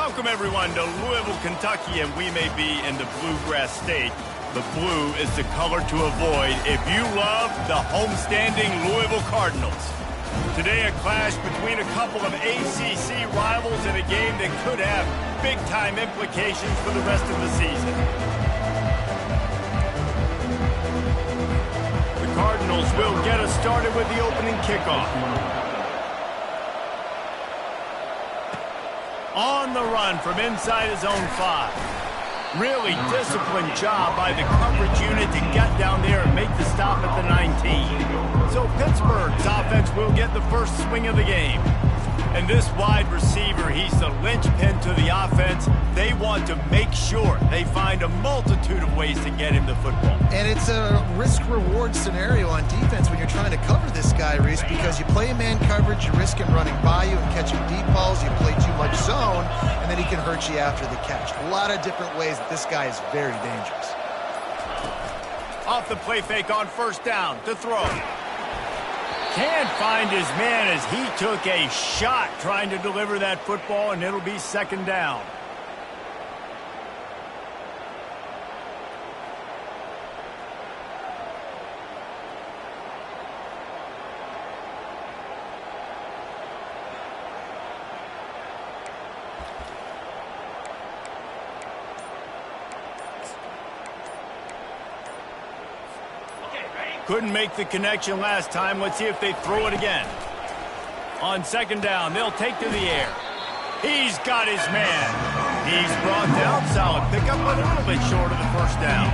Welcome, everyone, to Louisville, Kentucky, and we may be in the Bluegrass State. The blue is the color to avoid if you love the homestanding Louisville Cardinals. Today, a clash between a couple of ACC rivals in a game that could have big-time implications for the rest of the season. The Cardinals will get us started with the opening kickoff. On the run from inside his own 5. Really disciplined job by the coverage unit to get down there and make the stop at the 19. So Pittsburgh's offense will get the first swing of the game. And this wide receiver, he's the linchpin to the offense. They want to make sure they find a multitude of ways to get him the football. And it's a risk-reward scenario on defense when you're trying to cover this guy, Reese, because you play man coverage, you risk him running by you and catching deep balls. You play too much zone, and then he can hurt you after the catch. A lot of different ways that this guy is very dangerous. Off the play fake on first down to throw. Can't find his man as he took a shot trying to deliver that football, and it'll be second down. Couldn't make the connection last time. Let's see if they throw it again. On second down, they'll take to the air. He's got his man. He's brought down solid. Pick up a little bit short of the first down.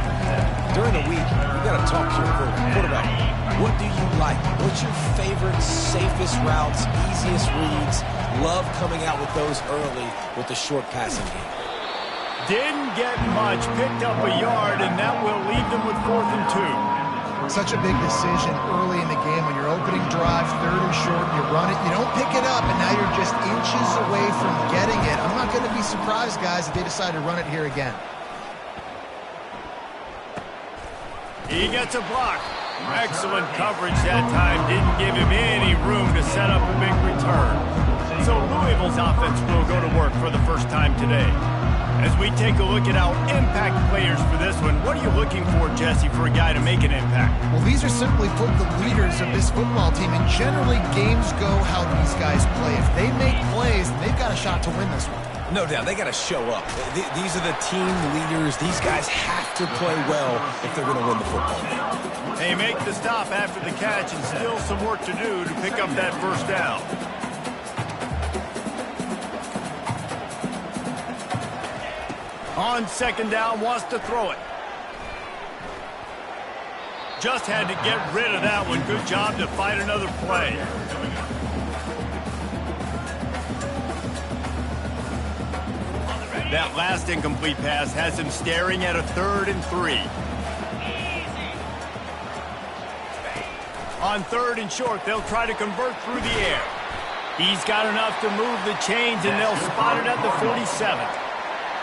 During the week, you got to talk to your quarterback. What do you like? What's your favorite, safest routes, easiest reads? Love coming out with those early with the short passing game. Didn't get much. Picked up a yard, and that will leave them with 4th and 2. Such a big decision early in the game when you're opening drive, 3rd and short, you run it, you don't pick it up, and now you're just inches away from getting it. I'm not going to be surprised, guys, if they decide to run it here again. He gets a block. Excellent coverage that time. Didn't give him any room to set up a big return. So Louisville's offense will go to work for the first time today. As we take a look at our impact players for this one, what are you looking for, Jesse, for a guy to make an impact? Well, these are simply put the leaders of this football team, and generally games go how these guys play. If they make plays, they've got a shot to win this one. No doubt, they got to show up. These are the team leaders. These guys have to play well if they're going to win the football game. They make the stop after the catch and still some work to do to pick up that first down. On second down, wants to throw it. Just had to get rid of that one. Good job to fight another play. That last incomplete pass has him staring at a 3rd and 3. On 3rd and short, they'll try to convert through the air. He's got enough to move the chains, and they'll spot it at the 47th.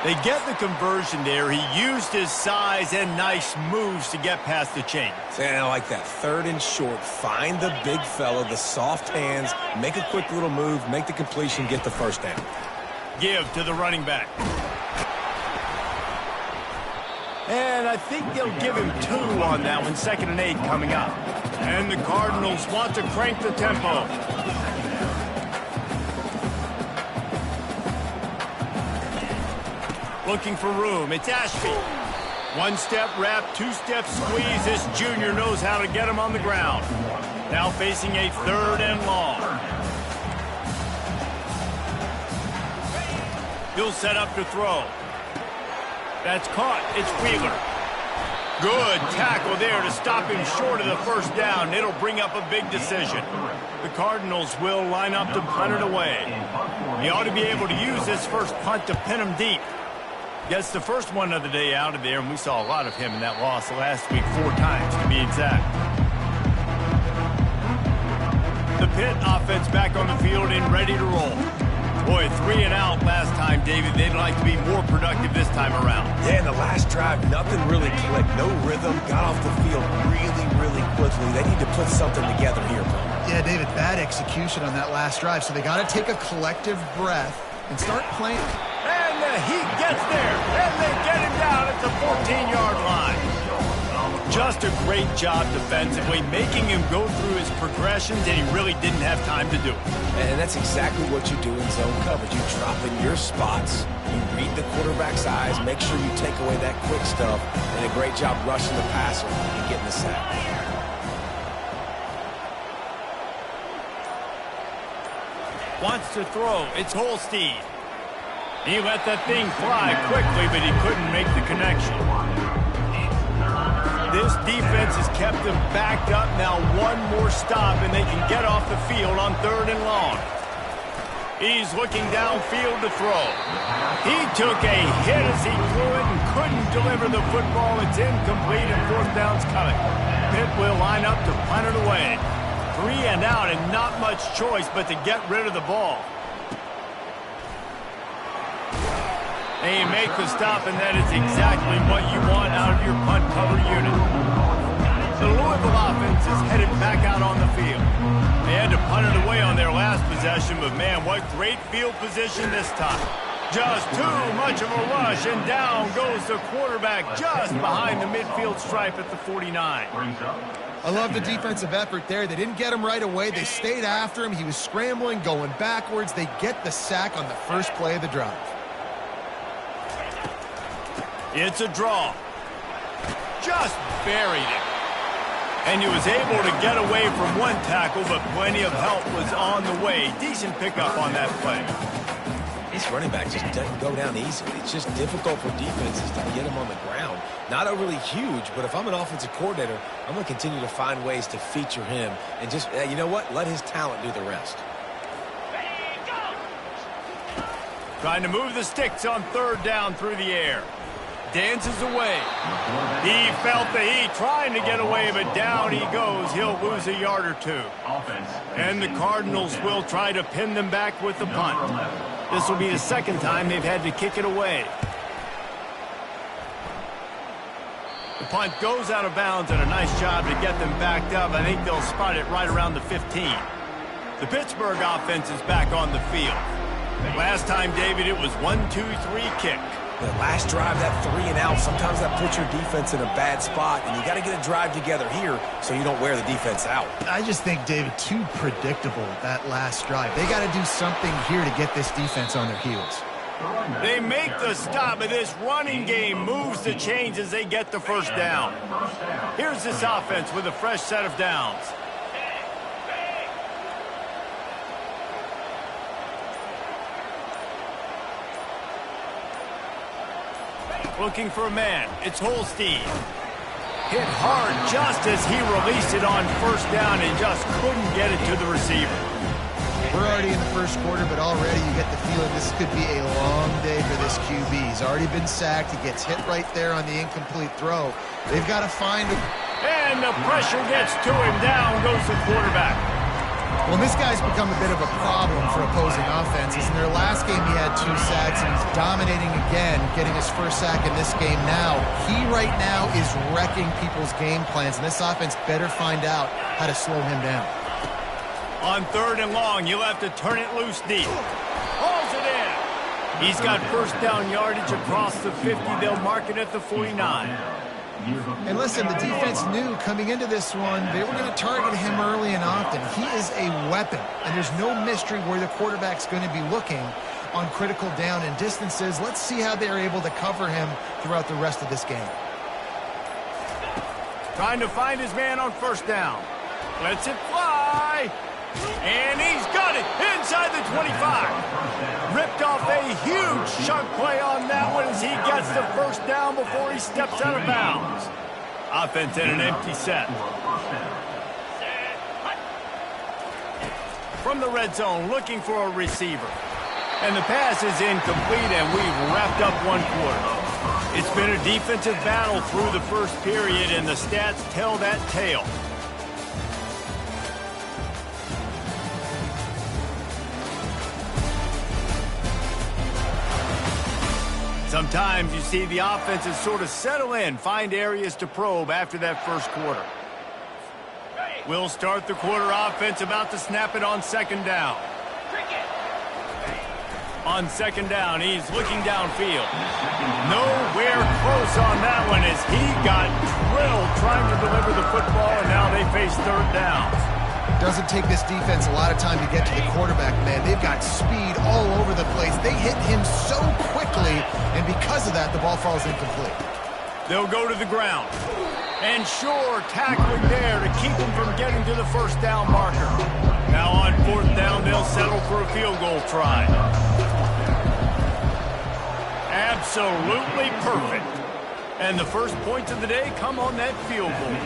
They get the conversion there. He used his size and nice moves to get past the chains. And I like that. 3rd and short. Find the big fella, the soft hands, make a quick little move, make the completion, get the first down. Give to the running back. And I think they'll give him 2 on that one. 2nd and 8 coming up. And the Cardinals want to crank the tempo. Looking for room. It's Ashby. 1-step wrap, 2-step squeeze. This junior knows how to get him on the ground. Now facing a 3rd and long. He'll set up to throw. That's caught. It's Wheeler. Good tackle there to stop him short of the first down. It'll bring up a big decision. The Cardinals will line up to punt it away. He ought to be able to use this first punt to pin him deep. Gets the first one of the day out of there, and we saw a lot of him in that loss last week, 4 times to be exact. The Pitt offense back on the field and ready to roll. Boy, 3 and out last time, David. They'd like to be more productive this time around. Yeah, in the last drive, nothing really clicked. No rhythm. Got off the field really quickly. They need to put something together here, bro. Yeah, David, bad execution on that last drive. So they got to take a collective breath and start playing. he gets there, and they get him down at the 14-yard line. Just a great job defensively, making him go through his progressions, and he really didn't have time to do it. And that's exactly what you do in zone coverage. You drop in your spots, you read the quarterback's eyes, make sure you take away that quick stuff, and a great job rushing the passer and getting the sack. Wants to throw. It's Holstein. He let that thing fly quickly, but he couldn't make the connection. This defense has kept them backed up. Now one more stop, and they can get off the field on 3rd and long. He's looking downfield to throw. He took a hit as he threw it and couldn't deliver the football. It's incomplete, and 4th down's coming. Pitt will line up to punt it away. 3 and out, and not much choice but to get rid of the ball. And you make the stop, and that is exactly what you want out of your punt cover unit. The Louisville offense is headed back out on the field. They had to punt it away on their last possession, but man, what great field position this time. Just too much of a rush, and down goes the quarterback just behind the midfield stripe at the 49. I love the defensive effort there. They didn't get him right away. They stayed after him. He was scrambling, going backwards. They get the sack on the first play of the drive. It's a draw. Just buried it. And he was able to get away from one tackle, but plenty of help was on the way. Decent pickup on that play. This running back just doesn't go down easily. It's just difficult for defenses to get him on the ground. Not overly huge, but if I'm an offensive coordinator, I'm going to continue to find ways to feature him and just, you know what, let his talent do the rest. Trying to move the sticks on 3rd down through the air. Dances away. He felt the heat trying to get away, but down he goes. He'll lose a yard or two. And the Cardinals will try to pin them back with the punt. This will be the 2nd time they've had to kick it away. The punt goes out of bounds, and a nice job to get them backed up. I think they'll spot it right around the 15. The Pittsburgh offense is back on the field. Last time, David, it was 1-2-3 kick. The last drive, that 3 and out, sometimes that puts your defense in a bad spot, and you got to get a drive together here so you don't wear the defense out. I just think, David, too predictable, that last drive. They got to do something here to get this defense on their heels. They make the stop, but this running game moves the chains as they get the 1st down. Here's this offense with a fresh set of downs. Looking for a man. It's Holstein. Hit hard just as he released it on 1st down and just couldn't get it to the receiver. We're already in the 1st quarter, but already you get the feeling this could be a long day for this QB. He's already been sacked. He gets hit right there on the incomplete throw. They've got to find him. And the pressure gets to him. Down goes the quarterback. Well, this guy's become a bit of a problem for opposing offenses. In their last game, he had 2 sacks, and he's dominating again, getting his 1st sack in this game now. He right now is wrecking people's game plans, and this offense better find out how to slow him down. On 3rd and long, you'll have to turn it loose deep. Hauls it in. He's got 1st down yardage across the 50. They'll mark it at the 49. And listen, the defense knew coming into this one, they were going to target him early and often. He is a weapon, and there's no mystery where the quarterback's going to be looking on critical down and distances. Let's see how they're able to cover him throughout the rest of this game. Trying to find his man on 1st down. Lets it fly. And he's got it inside the 25. Ripped off a huge chunk play on that one as he gets the 1st down before he steps out of bounds. Offense in an empty set. From the red zone, looking for a receiver. And the pass is incomplete, and we've wrapped up 1 quarter. It's been a defensive battle through the 1st period, and the stats tell that tale. Sometimes you see the offenses sort of settle in, find areas to probe after that 1st quarter. We'll start the quarter offense, about to snap it on 2nd down. On second down, he's looking downfield. Nowhere close on that one as he got drilled trying to deliver the football, and now they face third downs. Doesn't take this defense a lot of time to get to the quarterback, man. They've got speed all over the place. They hit him so quickly, and because of that, the ball falls incomplete. They'll go to the ground. And sure, tackling there to keep him from getting to the first down marker. Now on fourth down, they'll settle for a field goal try. Absolutely perfect. And the first points of the day come on that field goal.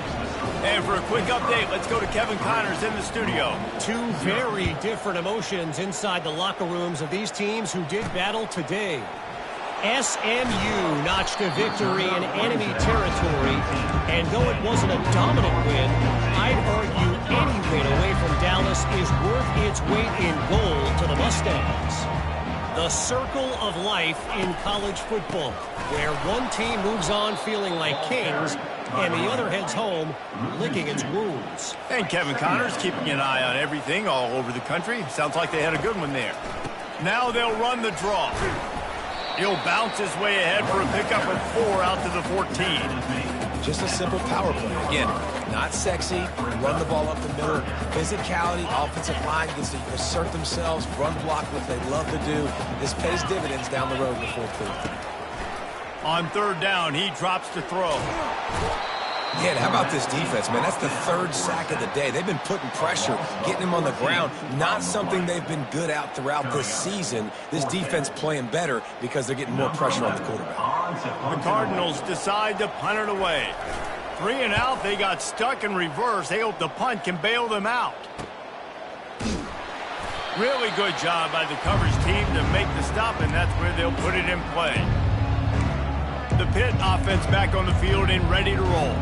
And for a quick update, let's go to Kevin Connors in the studio. Two very different emotions inside the locker rooms of these teams who did battle today. SMU notched a victory in enemy territory, and though it wasn't a dominant win, I'd argue any win away from Dallas is worth its weight in gold to the Mustangs. The circle of life in college football, where one team moves on feeling like kings, and the other heads home licking its wounds. And Kevin Connors keeping an eye on everything all over the country. Sounds like they had a good one there. Now they'll run the draw. He'll bounce his way ahead for a pickup of 4 out to the 14. Just a simple power play. Again, not sexy. Run the ball up the middle. Physicality, offensive line gets to assert themselves, run block, what they love to do. This pays dividends down the road in the fourth quarter. On third down, he drops to throw. Yeah, how about this defense, man? That's the third sack of the day. They've been putting pressure, getting him on the ground. Not something they've been good at throughout this season. This defense playing better because they're getting more pressure on the quarterback. The Cardinals decide to punt it away. 3 and out, they got stuck in reverse. They hope the punt can bail them out. Really good job by the coverage team to make the stop, and that's where they'll put it in play. The Pitt offense back on the field and ready to roll.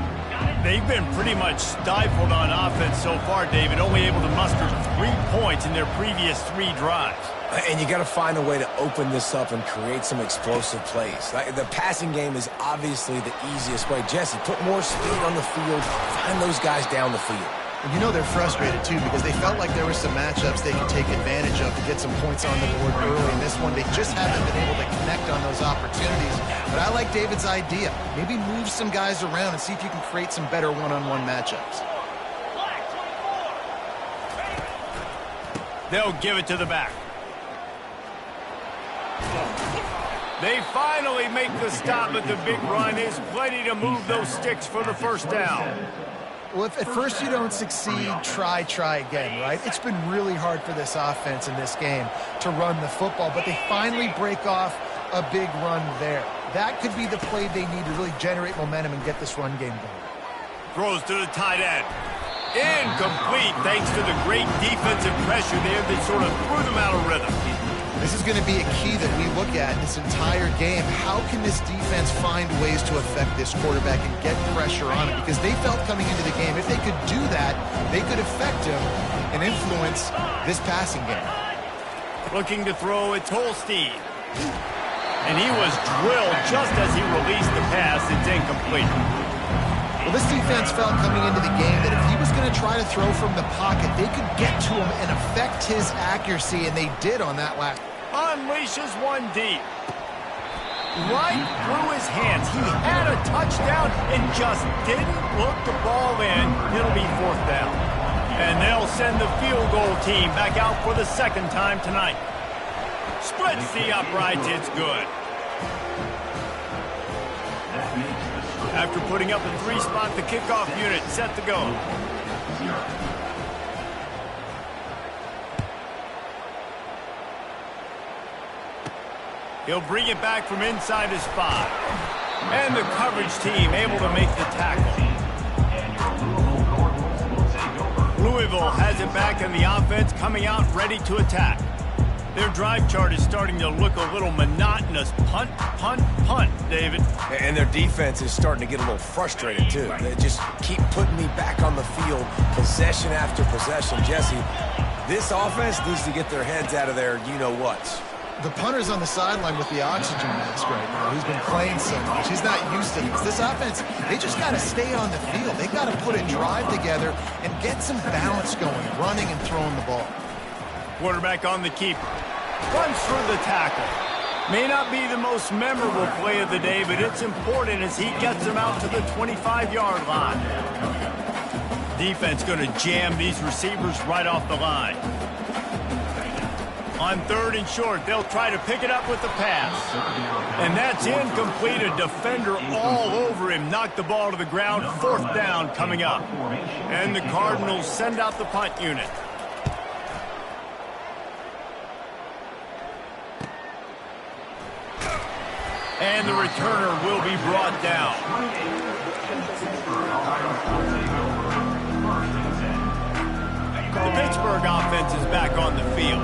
They've been pretty much stifled on offense so far, David, only able to muster 3 points in their previous 3 drives. And you got to find a way to open this up and create some explosive plays. The passing game is obviously the easiest way. Jesse, put more speed on the field, find those guys down the field. And you know they're frustrated, too, because they felt like there were some matchups they could take advantage of to get some points on the board early. In this one, they just haven't been able to connect on those opportunities. But I like David's idea. Maybe move some guys around and see if you can create some better one-on-one matchups. They'll give it to the back. They finally make the stop, but the big run is plenty to move those sticks for the first down. Well, if at first you don't succeed, try again, right? It's been really hard for this offense in this game to run the football, but they finally break off a big run there. That could be the play they need to really generate momentum and get this run game going. Throws to the tight end. Incomplete thanks to the great defensive pressure there that sort of threw them out of rhythm. This is going to be a key that we look at this entire game. How can this defense find ways to affect this quarterback and get pressure on him? Because they felt coming into the game, if they could do that, they could affect him and influence this passing game. Looking to throw, it's Holstein. And he was drilled just as he released the pass. It's incomplete. Well, this defense felt coming into the game that if he was going to try to throw from the pocket, they could get to him and affect his accuracy, and they did on that last. Unleashes one deep. Right through his hands. He had a touchdown and just didn't look the ball in. It'll be fourth down. And they'll send the field goal team back out for the second time tonight. Splits the uprights. It's good. After putting up a 3-spot, the kickoff unit set to go. He'll bring it back from inside his 5. And the coverage team able to make the tackle. Louisville has it back in the offense, coming out ready to attack. Their drive chart is starting to look a little monotonous. Punt, punt, punt, David. And their defense is starting to get a little frustrated, too. They just keep putting me back on the field, possession after possession. Jesse, this offense needs to get their heads out of their you-know-whats. The punter's on the sideline with the oxygen mask right now. He's been playing so much. He's not used to this. This offense, they just got to stay on the field. They got to put a drive together and get some balance going, running and throwing the ball. Quarterback on the keeper. runs through the tackle. May not be the most memorable play of the day, but it's important as he gets them out to the 25-yard line. Defense going to jam these receivers right off the line. On 3rd and short, they'll try to pick it up with the pass. And that's incomplete. A defender all over him. Knocked the ball to the ground. 4th down coming up. And the Cardinals send out the punt unit. And the returner will be brought down. The Pittsburgh offense is back on the field.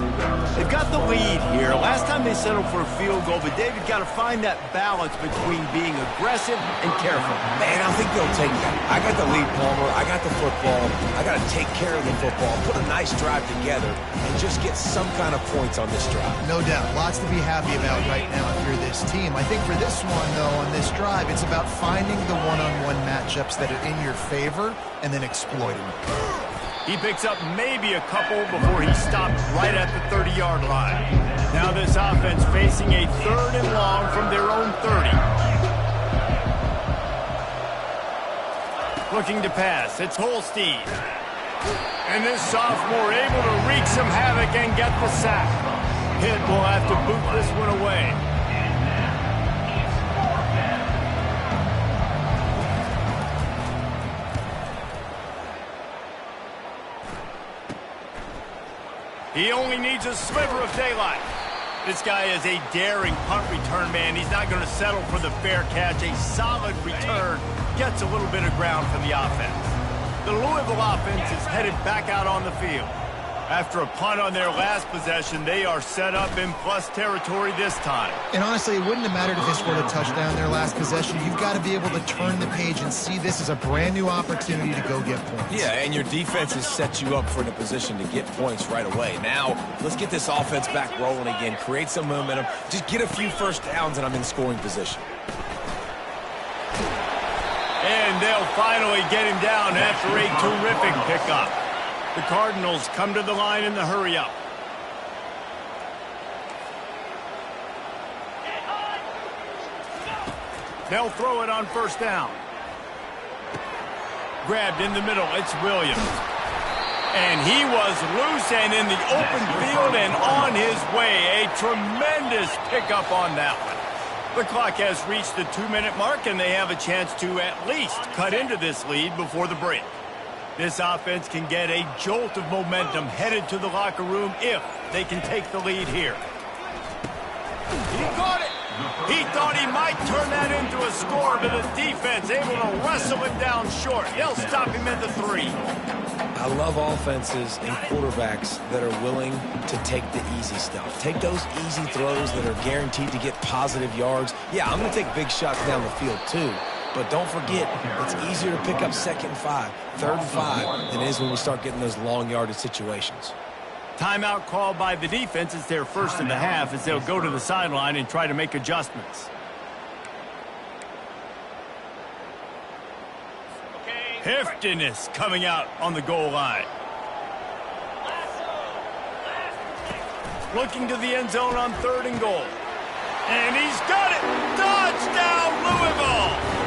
They've got the lead here. Last time they settled for a field goal, but David got to find that balance between being aggressive and careful. Man, I think they'll take that. I got the lead, Palmer. I got the football. I got to take care of the football, put a nice drive together, and just get some kind of points on this drive. No doubt. Lots to be happy about right now if you're this team. I think for this one, though, on this drive, it's about finding the one-on-one matchups that are in your favor and then exploiting them. He picks up maybe a couple before he stops right at the 30-yard line. Now this offense facing a 3rd and long from their own 30. Looking to pass. It's Holstein. And this sophomore able to wreak some havoc and get the sack. Pitt will have to boot this one away. He only needs a sliver of daylight. This guy is a daring punt return man. He's not going to settle for the fair catch. A solid return gets a little bit of ground for the offense. The Louisville offense is headed back out on the field. After a punt on their last possession, they are set up in plus territory this time. And honestly, it wouldn't have mattered if they scored a touchdown their last possession. You've got to be able to turn the page and see this as a brand new opportunity to go get points. Yeah, and your defense has set you up for the position to get points right away. Now, let's get this offense back rolling again, create some momentum, just get a few first downs, and I'm in scoring position. And they'll finally get him down after a terrific pickup. The Cardinals come to the line in the hurry-up. They'll throw it on 1st down. Grabbed in the middle, it's Williams. And he was loose and in the open field and on his way. A tremendous pickup on that one. The clock has reached the 2-minute mark, and they have a chance to at least cut into this lead before the break. This offense can get a jolt of momentum headed to the locker room if they can take the lead here. He caught it. He thought he might turn that into a score, but the defense able to wrestle him down short. They'll stop him at the 3. I love offenses and quarterbacks that are willing to take the easy stuff. Take those easy throws that are guaranteed to get positive yards. Yeah, I'm going to take big shots down the field too. But don't forget, it's easier to pick up 2nd and 5, 3rd and 5 than it is when we start getting those long yardage situations. Timeout called by the defense. It's their first in the half as they'll go to the sideline and try to make adjustments. Heftiness coming out on the goal line. Looking to the end zone on 3rd and goal. And he's got it! Touchdown, Louisville!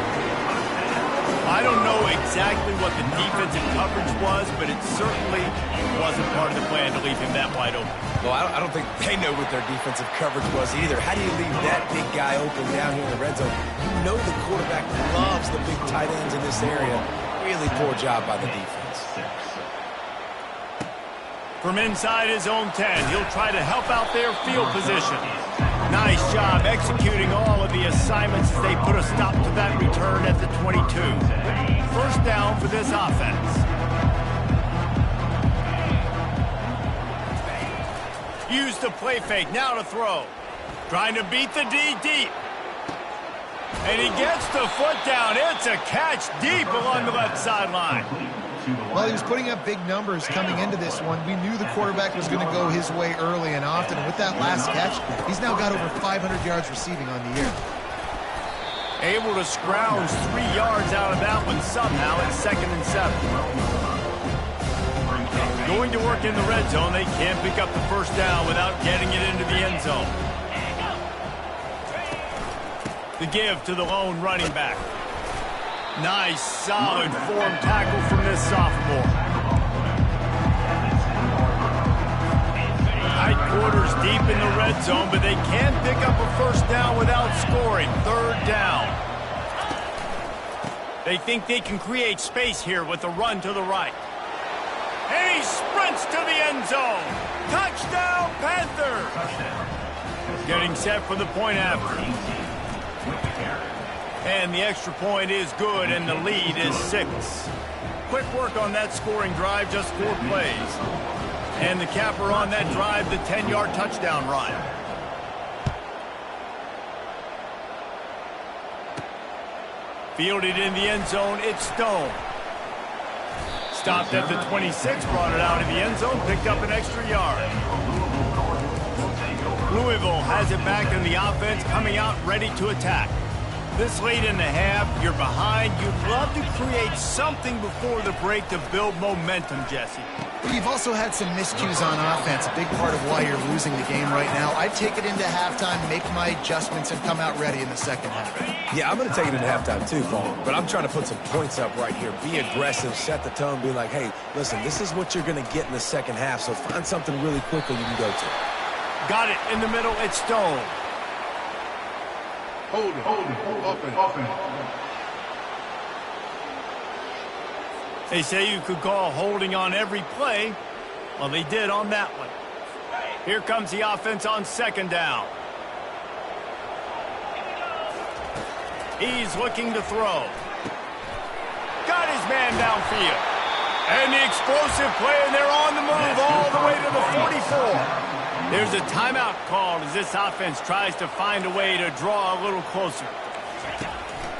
I don't know exactly what the defensive coverage was, but it certainly wasn't part of the plan to leave him that wide open. Well, I don't think they know what their defensive coverage was either. How do you leave that big guy open down here in the red zone? You know the quarterback loves the big tight ends in this area. Really poor job by the defense. From inside his own 10, he'll try to help out their field position. Nice job executing all of the assignments as they put a stop to that return at the 22. 1st down for this offense. Use the play fake, now to throw. Trying to beat the D deep. And he gets the foot down. It's a catch deep along the left sideline. Well, he was putting up big numbers coming into this one. We knew the quarterback was going to go his way early and often. And with that last catch, he's now got over 500 yards receiving on the year. Able to scrounge 3 yards out of that one somehow. It's 2nd and 7. Going to work in the red zone, they can't pick up the first down without getting it into the end zone. The give to the lone running back. Nice, solid form tackle from this sophomore. Tight quarters deep in the red zone, but they can't pick up a first down without scoring. Third down. They think they can create space here with the run to the right. And he sprints to the end zone. Touchdown, Panthers! Getting set for the point after. And the extra point is good, and the lead is 6. Quick work on that scoring drive, just 4 plays. And the capper on that drive, the 10-yard touchdown run. Fielded in the end zone, it's Stone. Stopped at the 26, brought it out of the end zone, picked up an extra yard. Louisville has it back in the offense, coming out ready to attack. This late in the half, you're behind. You'd love to create something before the break to build momentum, Jesse. You've also had some miscues on offense, a big part of why you're losing the game right now. I'd take it into halftime, make my adjustments, and come out ready in the second half. Yeah, I'm going to take it into halftime too, Paul. But I'm trying to put some points up right here. Be aggressive, set the tone, be like, hey, listen, this is what you're going to get in the second half, so find something really quickly you can go to. Got it in the middle, it's Stone. Hold it, open. They say you could call holding on every play. Well, they did on that one. Here comes the offense on second down. He's looking to throw. Got his man downfield. And the explosive play, and they're on the move all the way to the 44. There's a timeout called as this offense tries to find a way to draw a little closer.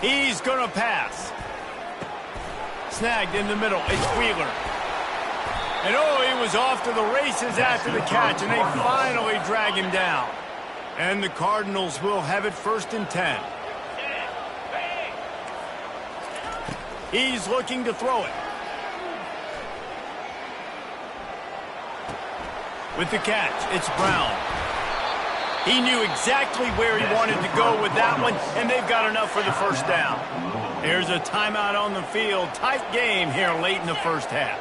He's going to pass. Snagged in the middle. It's Wheeler. And oh, he was off to the races after the catch, and they finally drag him down. And the Cardinals will have it 1st and 10. He's looking to throw it. With the catch, it's Brown. He knew exactly where he wanted to go with that one, and they've got enough for the first down. There's a timeout on the field. Tight game here late in the first half.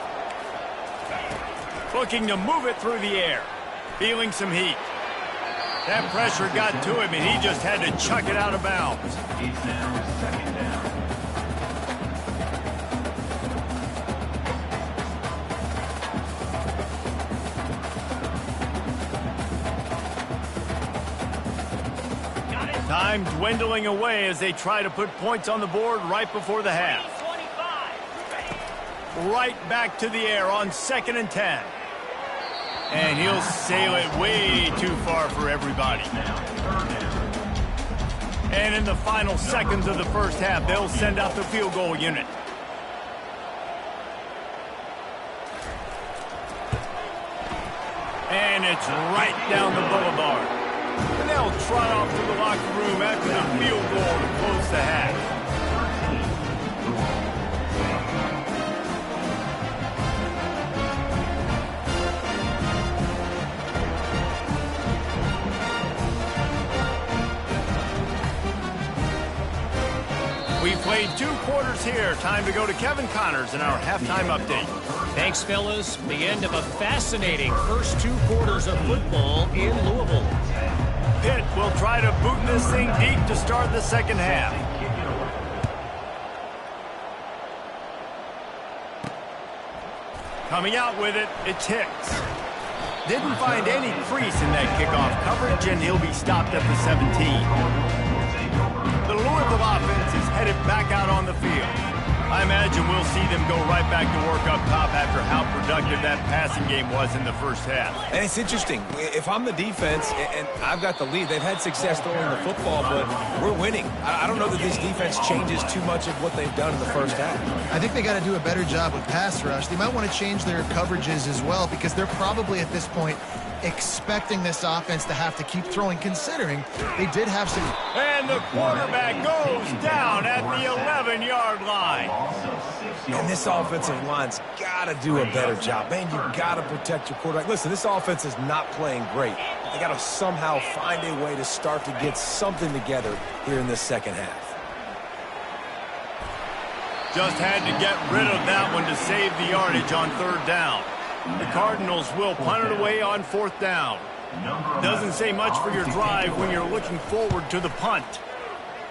Looking to move it through the air. Feeling some heat. That pressure got to him, and he just had to chuck it out of bounds. Time dwindling away as they try to put points on the board right before the half. Right back to the air on 2nd and 10. And he'll sail it way too far for everybody. And in the final seconds of the first half, they'll send out the field goal unit. And it's right down the boulevard. And they'll trot off to the locker room after the field goal to close the half. We played 2 quarters here. Time to go to Kevin Connors in our halftime update. Thanks, fellas. The end of a fascinating first 2 quarters of football in Louisville. Pitt will try to boot this thing deep to start the second half. Coming out with it, it's Hicks. Didn't find any crease in that kickoff coverage, and he'll be stopped at the 17. The Louisville offense is headed back out on the field. I imagine we'll see them go right back to work up top after how productive that passing game was in the first half. And it's interesting. If I'm the defense and I've got the lead, they've had success throwing the football, but we're winning. I don't know that this defense changes too much of what they've done in the first half. I think they got to do a better job with pass rush. They might want to change their coverages as well, because they're probably at this point expecting this offense to have to keep throwing, considering they did have some... And the quarterback goes down at the 11-yard line. And this offensive line's got to do a better job. Man, you got to protect your quarterback. Listen, this offense is not playing great. They got to somehow find a way to start to get something together here in this second half. Just had to get rid of that one to save the yardage on third down. The Cardinals will punt it away on fourth down. Doesn't say much for your drive when you're looking forward to the punt.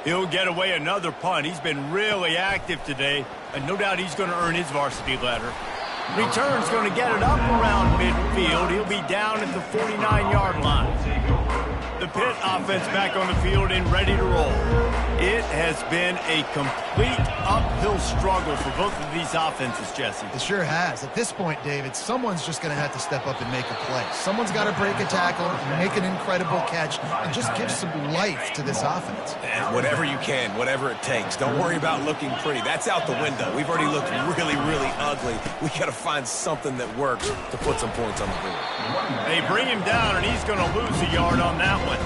He'll get away another punt. He's been really active today, and no doubt he's going to earn his varsity letter. Return's going to get it up around midfield. He'll be down at the 49-yard line. The Pitt offense back on the field and ready to roll. It has been a complete uphill struggle for both of these offenses, Jesse. It sure has. At this point, David, someone's just going to have to step up and make a play. Someone's got to break a tackle, make an incredible catch, and just give some life to this offense. And whatever you can, whatever it takes. Don't worry about looking pretty. That's out the window. We've already looked really, really ugly. We got to find something that works to put some points on the board. They bring him down, and he's going to lose a yard on that one.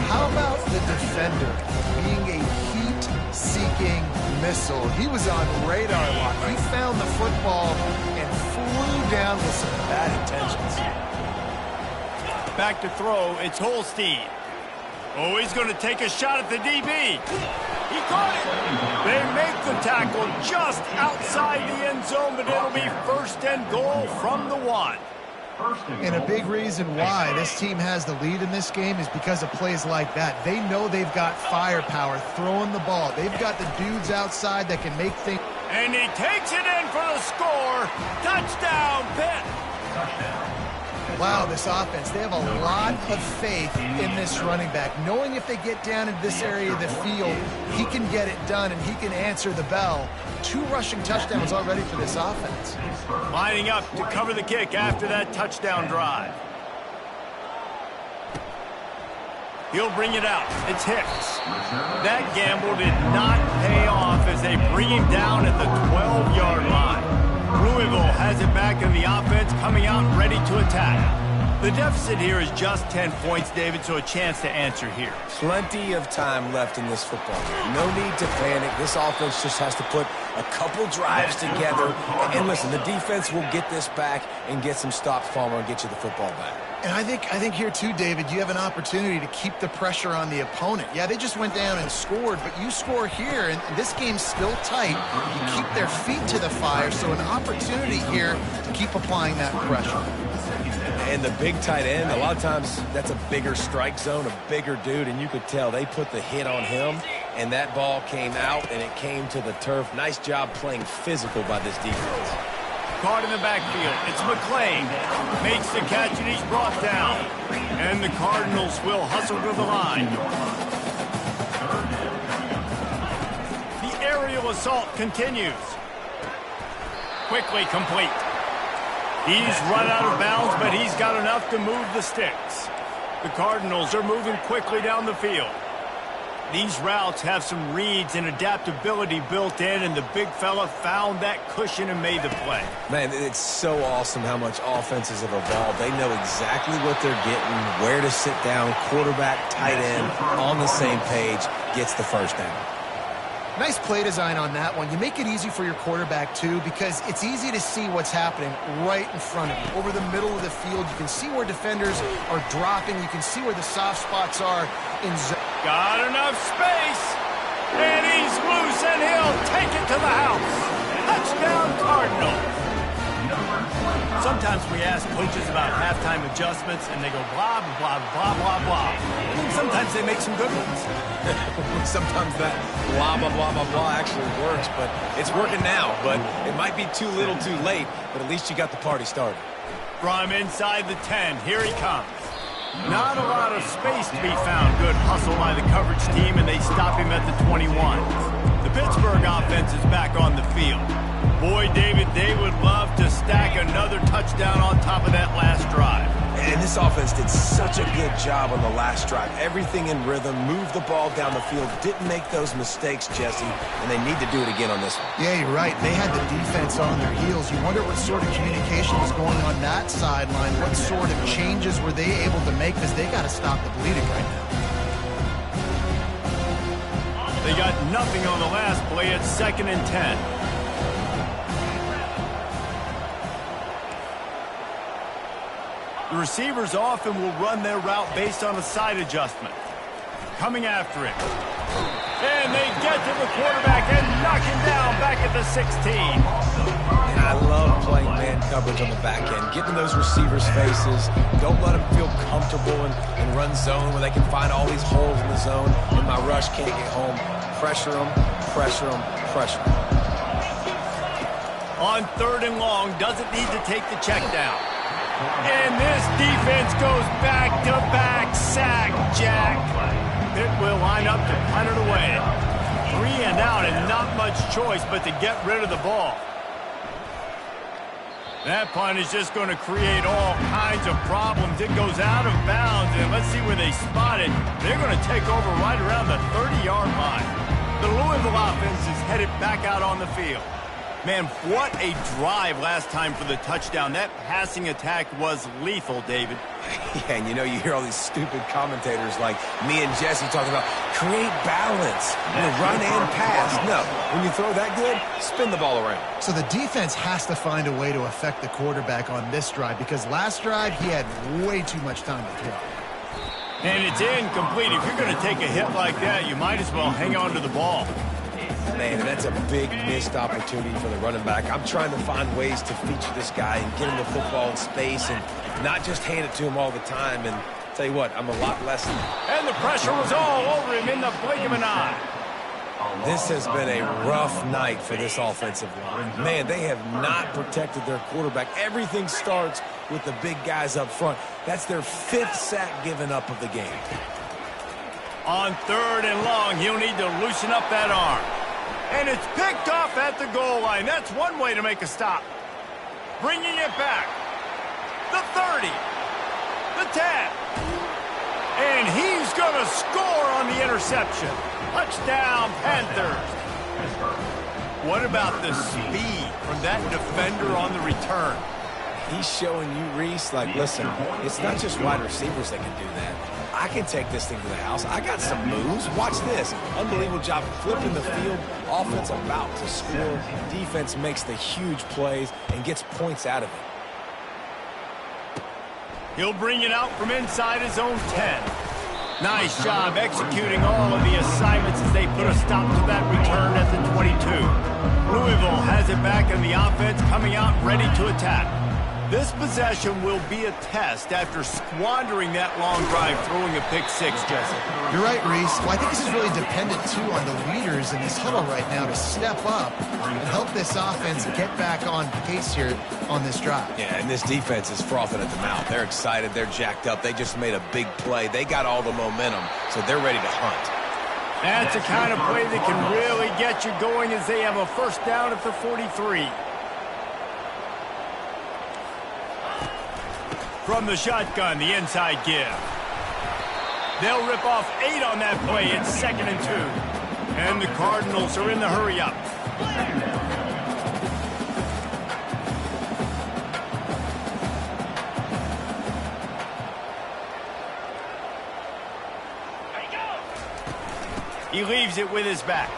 How about the defender being a heat-seeking missile? He was on radar lock. He found the football and flew down with some bad intentions. Back to throw, it's Holstein. Oh, he's going to take a shot at the DB. He caught it. They make the tackle just outside the end zone, but it'll be first and goal from the 1. And a big reason why this team has the lead in this game is because of plays like that. They know they've got firepower throwing the ball. They've got the dudes outside that can make things. And he takes it in for the score. Touchdown, Pitt. Wow, this offense, they have a lot of faith in this running back. Knowing if they get down in this area of the field, he can get it done and he can answer the bell. 2 rushing touchdowns already for this offense. Lining up to cover the kick after that touchdown drive. He'll bring it out. It's Hicks. That gamble did not pay off as they bring him down at the 12-yard line. Louisville has it back in the offense, coming out ready to attack. The deficit here is just 10 points, David, so a chance to answer here. Plenty of time left in this football game. No need to panic. This offense just has to put a couple drives together. And listen, the defense will get this back and get some stops, Palmer, and get you the football back. And I think here too, David, you have an opportunity to keep the pressure on the opponent. Yeah, they just went down and scored, but you score here, and this game's still tight. You keep their feet to the fire, so an opportunity here to keep applying that pressure. And the big tight end, a lot of times that's a bigger strike zone, a bigger dude, and you could tell they put the hit on him, and that ball came out, and it came to the turf. Nice job playing physical by this defense. Caught in the backfield. It's McClain. Makes the catch, and he's brought down. And the Cardinals will hustle to the line. The aerial assault continues. Quickly complete. He's run out of bounds, but he's got enough to move the sticks. The Cardinals are moving quickly down the field. These routes have some reads and adaptability built in, and the big fella found that cushion and made the play. Man, it's so awesome how much offenses have evolved. They know exactly what they're getting, where to sit down, quarterback, tight end, on the same page, gets the first down. Nice play design on that one. You make it easy for your quarterback, too, because it's easy to see what's happening right in front of you. Over the middle of the field, you can see where defenders are dropping. You can see where the soft spots are in zone. Got enough space, and he's loose, and he'll take it to the house. Touchdown, Cardinals. Sometimes we ask coaches about halftime adjustments, and they go blah, blah, blah, blah, blah. And sometimes they make some good ones. Sometimes that blah, blah, blah, blah, blah actually works, but it's working now. But it might be too little too late, but at least you got the party started. From inside the 10, here he comes. Not a lot of space to be found. Good hustle by the coverage team, and they stop him at the 21. The Pittsburgh offense is back on the field. Boy, David, they would love to stack another touchdown on top of that last drive. And this offense did such a good job on the last drive. Everything in rhythm, moved the ball down the field, didn't make those mistakes, Jesse, and they need to do it again on this one. Yeah, you're right. They had the defense on their heels. You wonder what sort of communication was going on that sideline. What sort of changes were they able to make, because they got to stop the bleeding right now. They got nothing on the last play. It's 2nd and 10. The receivers often will run their route based on a side adjustment. Coming after it. And they get to the quarterback and knock him down back at the 16. And I love playing man coverage on the back end, getting those receivers' faces. Don't let them feel comfortable and run zone where they can find all these holes in the zone and my rush can't get home. Pressure them, pressure them, pressure them. On 3rd and long, doesn't need to take the check down. And this defense goes back-to-back sack, Jack. Pitt will line up to punt it away. 3 and out and not much choice but to get rid of the ball. That punt is just going to create all kinds of problems. It goes out of bounds, and let's see where they spot it. They're going to take over right around the 30-yard line. The Louisville offense is headed back out on the field. Man, what a drive last time for the touchdown. That passing attack was lethal, David. Yeah, and you hear all these stupid commentators like me and Jesse talking about create balance, run and pass. No, when you throw that good, spin the ball around. So the defense has to find a way to affect the quarterback on this drive because last drive he had way too much time to throw. And it's incomplete. If you're going to take a hit like that, you might as well hang on to the ball. Man, that's a big missed opportunity for the running back. I'm trying to find ways to feature this guy and get him the football in space and not just hand it to him all the time. And tell you what, I'm a lot less. And the pressure was all over him in the blink of an eye. This has been a rough night for this offensive line. Man, they have not protected their quarterback. Everything starts with the big guys up front. That's their 5th sack given up of the game. On 3rd and long, he'll need to loosen up that arm. And it's picked off at the goal line. That's one way to make a stop. Bringing it back. The 30. The 10. And he's going to score on the interception. Touchdown, Panthers. What about the speed from that defender on the return? He's showing you, Reese, like, listen, it's not just wide receivers that can do that. I can take this thing to the house. I got some moves. Watch this. Unbelievable job flipping the field. Offense about to score. Defense makes the huge plays and gets points out of it. He'll bring it out from inside his own 10. Nice job executing all of the assignments as they put a stop to that return at the 22. Louisville has it back in the offense, coming out ready to attack. This possession will be a test after squandering that long drive, throwing a pick 6, Jesse. You're right, Reese. Well, I think this is really dependent, too, on the leaders in this huddle right now to step up and help this offense get back on pace here on this drive. Yeah, and this defense is frothing at the mouth. They're excited. They're jacked up. They just made a big play. They got all the momentum, so they're ready to hunt. That's the kind of play that can really get you going as they have a first down at the 43. From the shotgun, the inside give. They'll rip off 8 on that play. It's 2nd and 2. And the Cardinals are in the hurry-up. He leaves it with his back.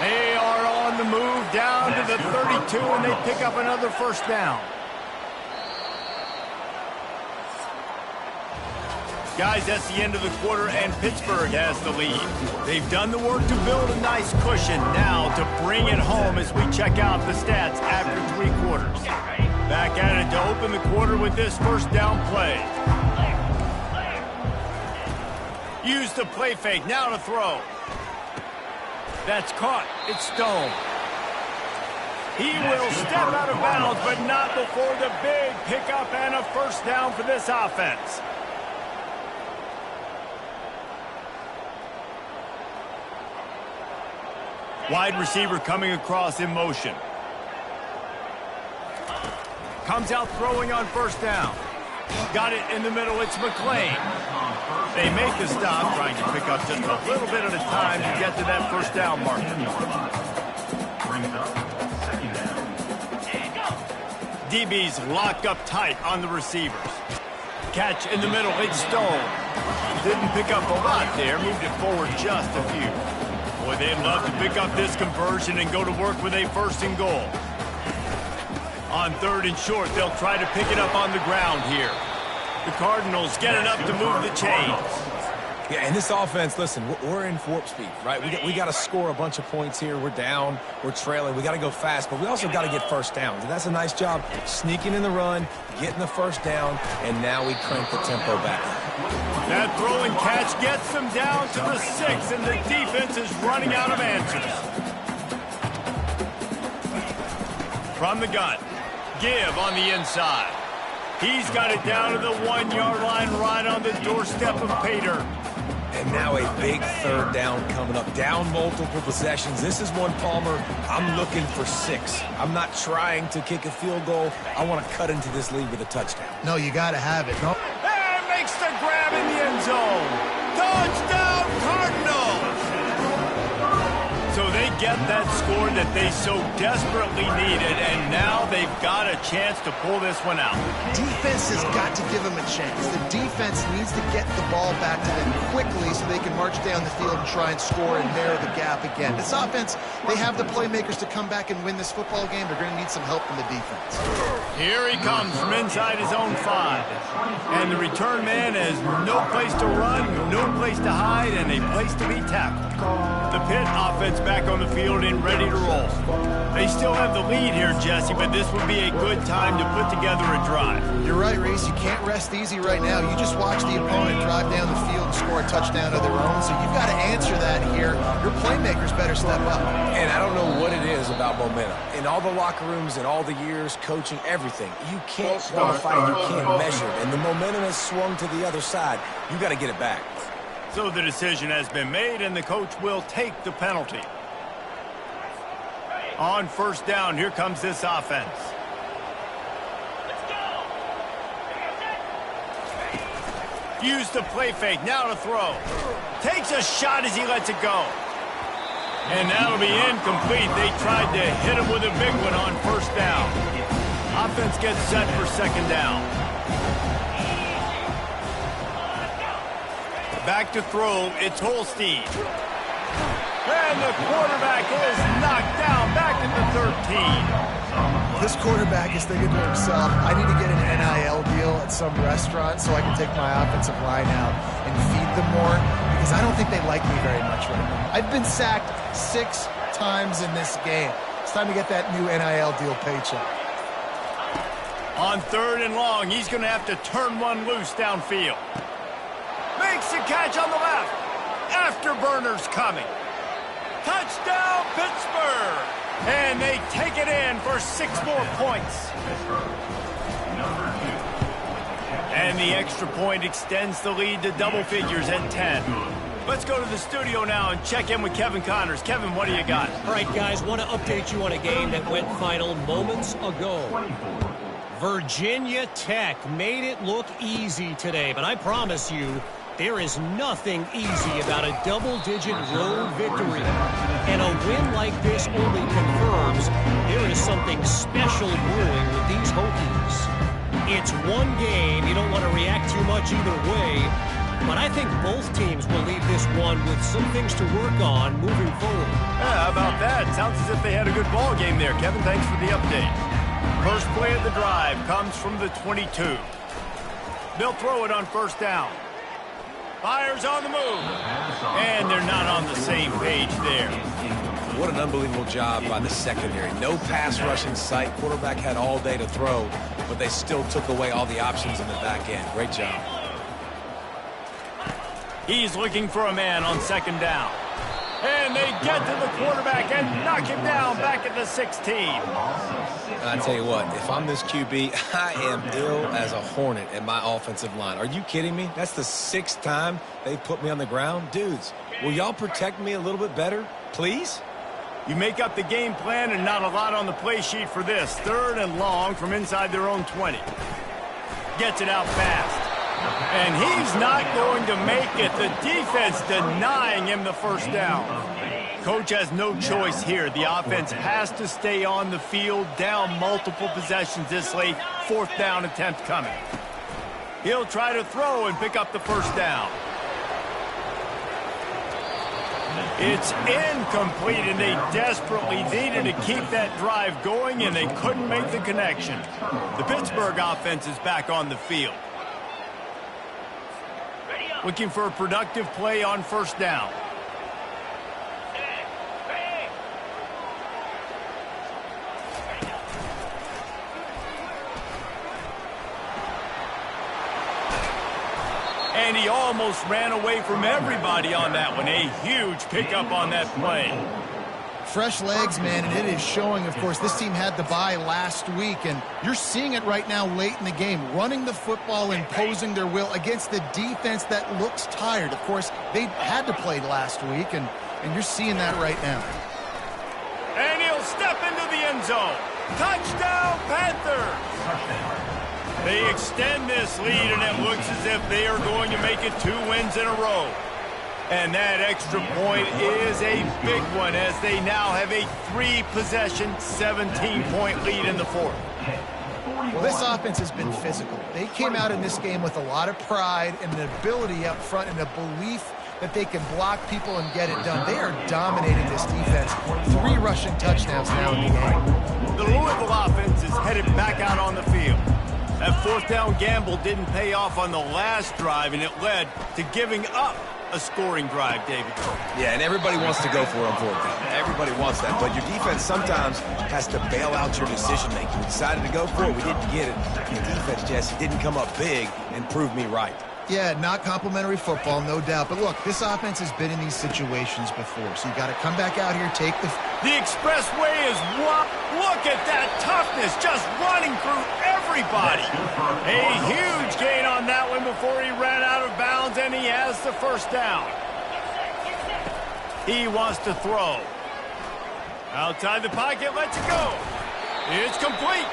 They are on the move down to the 32, and they pick up another first down. Guys, that's the end of the quarter, and Pittsburgh has the lead. They've done the work to build a nice cushion. Now to bring it home as we check out the stats after 3 quarters. Back at it to open the quarter with this first down play. Use the play fake, now to throw. That's caught. It's Stone. He will step out of bounds, but not before the big pickup and a first down for this offense. Wide receiver coming across in motion. Comes out throwing on first down. Got it in the middle. It's McClain. They make the stop, trying to pick up just a little bit at a time to get to that first down mark. DB's locked up tight on the receivers. Catch in the middle. It's Stone. Didn't pick up a lot there. Moved it forward just a few. Boy, they'd love to pick up this conversion and go to work with a 1st and goal. On 3rd and short, they'll try to pick it up on the ground here. The Cardinals get enough to move the chains. Yeah, and this offense, listen, we're in warp speed, right? We got to score a bunch of points here. We're down, we're trailing. We got to go fast, but we also got to get first downs. And that's a nice job sneaking in the run, getting the first down, and now we crank the tempo back up. That throw and catch gets them down to the 6, and the defense is running out of answers. From the gun, Give on the inside. He's got it down to the 1-yard line right on the doorstep of Pater. And now a big 3rd down coming up. Down multiple possessions. This is one, Palmer, I'm looking for 6. I'm not trying to kick a field goal. I want to cut into this lead with a touchdown. No, you got to have it. No. And makes the grab in the end zone. Touchdown, Cardinals! So they get that score that they so desperately needed, and now they've got a chance to pull this one out. Defense has got to give them a chance. The defense needs to get the ball back to them quickly so they can march down the field and try and score and narrow the gap again. This offense, they have the playmakers to come back and win this football game. They're going to need some help from the defense. Here he comes from inside his own 5. And the return man has no place to run, no place to hide, and a place to be tackled. The Pitt offense back on the field and ready to roll. They still have the lead here, Jesse, but this would be a good time to put together a drive. You're right, Reese. You can't rest easy right now. You just watch the opponent drive down the field and score a touchdown of their own, so you've got to answer that here. Your playmakers better step up. And I don't know what it is about momentum. In all the locker rooms and all the years, coaching, everything, you can't quantify it, you can't measure it. And the momentum has swung to the other side. You got to get it back. So the decision has been made, and the coach will take the penalty. On 1st down, here comes this offense. Use the play fake, now to throw. Takes a shot as he lets it go. And that'll be incomplete. They tried to hit him with a big one on 1st down. Offense gets set for 2nd down. Back to throw, it's Holstein. And the quarterback is knocked down back at the 13. This quarterback is thinking to himself, I need to get an NIL deal at some restaurant so I can take my offensive line out and feed them more, because I don't think they like me very much right now. I've been sacked 6 times in this game. It's time to get that new NIL deal paycheck. On 3rd and long, he's going to have to turn one loose downfield. Makes the catch on the left. Afterburner's coming. Touchdown, Pittsburgh! And they take it in for 6 more points. And the extra point extends the lead to double figures at 10. Let's go to the studio now and check in with Kevin Connors. Kevin, what do you got? All right, guys, want to update you on a game that went final moments ago. Virginia Tech made it look easy today, but I promise you, there is nothing easy about a double-digit road victory. And a win like this only confirms there is something special brewing with these Hokies. It's one game. You don't want to react too much either way. But I think both teams will leave this one with some things to work on moving forward. Yeah, how about that? Sounds as if they had a good ball game there. Kevin, thanks for the update. First play of the drive comes from the 22. They'll throw it on 1st down. Fires on the move. And they're not on the same page there. What an unbelievable job by the secondary. No pass rush in sight. Quarterback had all day to throw, but they still took away all the options in the back end. Great job. He's looking for a man on 2nd down. And they get to the quarterback and knock him down back at the 16. I tell you what, if I'm this QB, I am ill as a hornet at my offensive line. Are you kidding me? That's the 6th time they put me on the ground. Dudes, will y'all protect me a little bit better, please? You make up the game plan and not a lot on the play sheet for this. 3rd and long from inside their own 20. Gets it out fast. And he's not going to make it. The defense denying him the 1st down. Coach has no choice here. The offense has to stay on the field, down multiple possessions this late. 4th down attempt coming. He'll try to throw and pick up the 1st down. It's incomplete, and they desperately needed to keep that drive going, and they couldn't make the connection. The Pittsburgh offense is back on the field. Looking for a productive play on first down. And he almost ran away from everybody on that one. A huge pickup on that play. Fresh legs, man, and it is showing. Of course, this team had the bye last week, and you're seeing it right now late in the game, running the football, imposing their will against the defense that looks tired. Of course, they had to play last week, and you're seeing that right now. And he'll step into the end zone. Touchdown, Panthers! They extend this lead, and it looks as if they are going to make it 2 wins in a row. And that extra point is a big one, as they now have a 3-possession, 17-point lead in the fourth. Well, this offense has been physical. They came out in this game with a lot of pride and an ability up front and a belief that they can block people and get it done. They are dominating this defense. 3 rushing touchdowns now in the game. The Louisville offense is headed back out on the field. That fourth down gamble didn't pay off on the last drive, and it led to giving up a scoring drive, David. Yeah, and everybody wants to go for it on fourth down. Everybody wants that, but your defense sometimes has to bail out your decision-making. We decided to go for it. We didn't get it. The defense, Jesse, didn't come up big and prove me right. Yeah, not complimentary football, no doubt. But look, this offense has been in these situations before, so you got to come back out here, take the... The expressway is what? Look at that toughness, just running through everybody. A huge gain on that one before he ran out of bounds, and he has the first down. He wants to throw. Outside the pocket, lets it go. It's complete.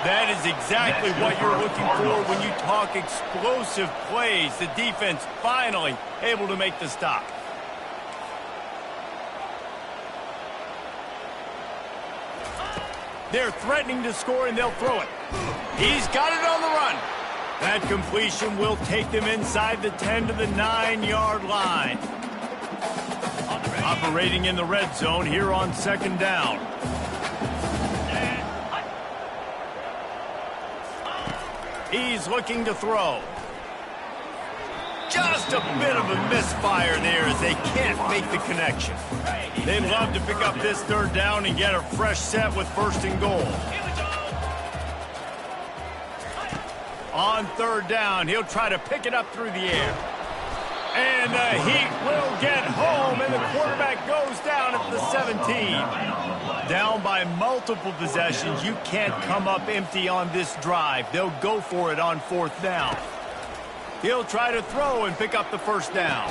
That is exactly what you're looking for when you talk explosive plays. The defense finally able to make the stop. They're threatening to score, and they'll throw it. He's got it on the run. That completion will take them inside the 10 to the 9-yard line. Operating in the red zone here on second down. He's looking to throw. Just a bit of a misfire there as they can't make the connection. They'd love to pick up this third down and get a fresh set with first and goal. On third down, he'll try to pick it up through the air. And the Heat will get home, and the quarterback goes down at the 17. Down by multiple possessions, you can't come up empty on this drive. They'll go for it on fourth down. He'll try to throw and pick up the first down.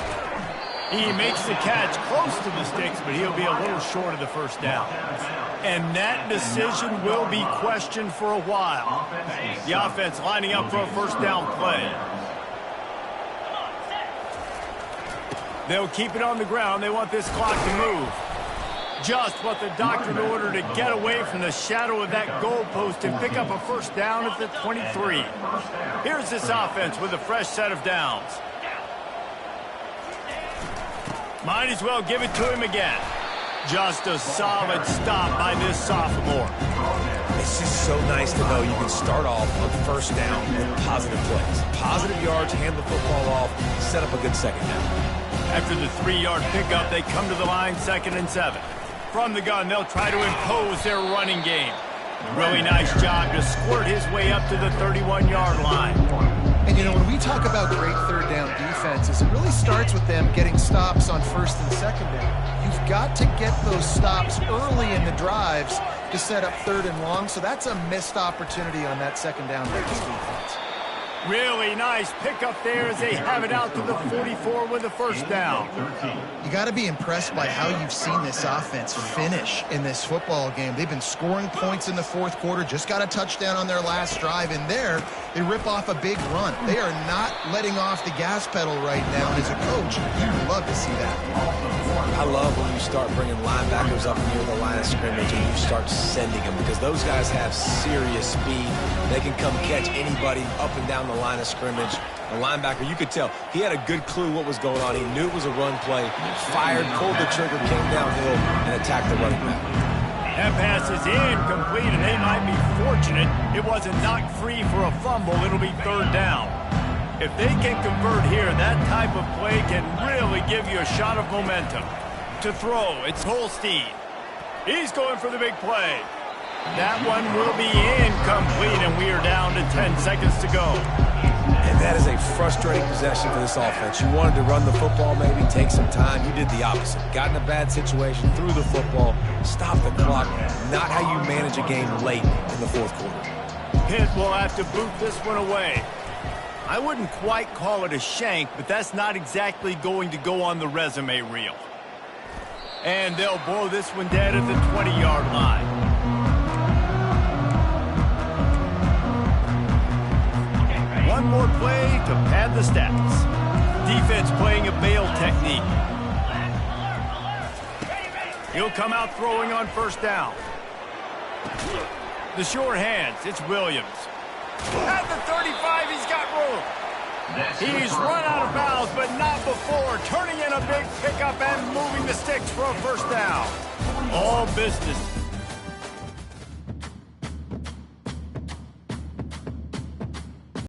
He makes the catch close to the sticks, but he'll be a little short of the first down. And that decision will be questioned for a while. The offense lining up for a first down play. They'll keep it on the ground. They want this clock to move. Just what the doctor ordered to get away from the shadow of that goalpost and pick up a first down at the 23. Here's this offense with a fresh set of downs. Might as well give it to him again. Just a solid stop by this sophomore. It's just so nice to know you can start off on first down with positive plays. Positive yards, hand the football off, set up a good second down. After the 3-yard pickup, they come to the line, 2nd and 7. From the gun, they'll try to impose their running game. Really nice job to squirt his way up to the 31-yard line. And, you know, when we talk about great third down defenses, it really starts with them getting stops on first and second down. You've got to get those stops early in the drives to set up third and long, so that's a missed opportunity on that second down by this defense. Really nice pickup there as they have it out to the 44 with a first down. You got to be impressed by how you've seen this offense finish in this football game. They've been scoring points in the fourth quarter, just got a touchdown on their last drive, and there they rip off a big run. They are not letting off the gas pedal right now, and as a coach, you'd love to see that. I love when you start bringing linebackers up near the line of scrimmage and you start sending them, because those guys have serious speed. They can come catch anybody up and down the line of scrimmage. The linebacker, you could tell, he had a good clue what was going on. He knew it was a run play, fired, pulled the trigger, came downhill, and attacked the running back. That pass is incomplete, and they might be fortunate it wasn't knocked free for a fumble. It'll be third down. If they can convert here, that type of play can really give you a shot of momentum. To throw, it's Holstein. He's going for the big play. That one will be incomplete, and we are down to 10 seconds to go. And that is a frustrating possession for this offense. You wanted to run the football, maybe take some time. You did the opposite. Got in a bad situation, threw the football, stopped the clock. Not how you manage a game late in the fourth quarter. Pitt will have to boot this one away. I wouldn't quite call it a shank, but that's not exactly going to go on the resume reel. And they'll blow this one dead at the 20-yard line. One more play to pad the stats. Defense playing a bail technique. He'll come out throwing on first down. The short hands, it's Williams. At the 35, he's got room. He's run out of bounds, but not before. Turning in a big pickup and moving the sticks for a first down. All business.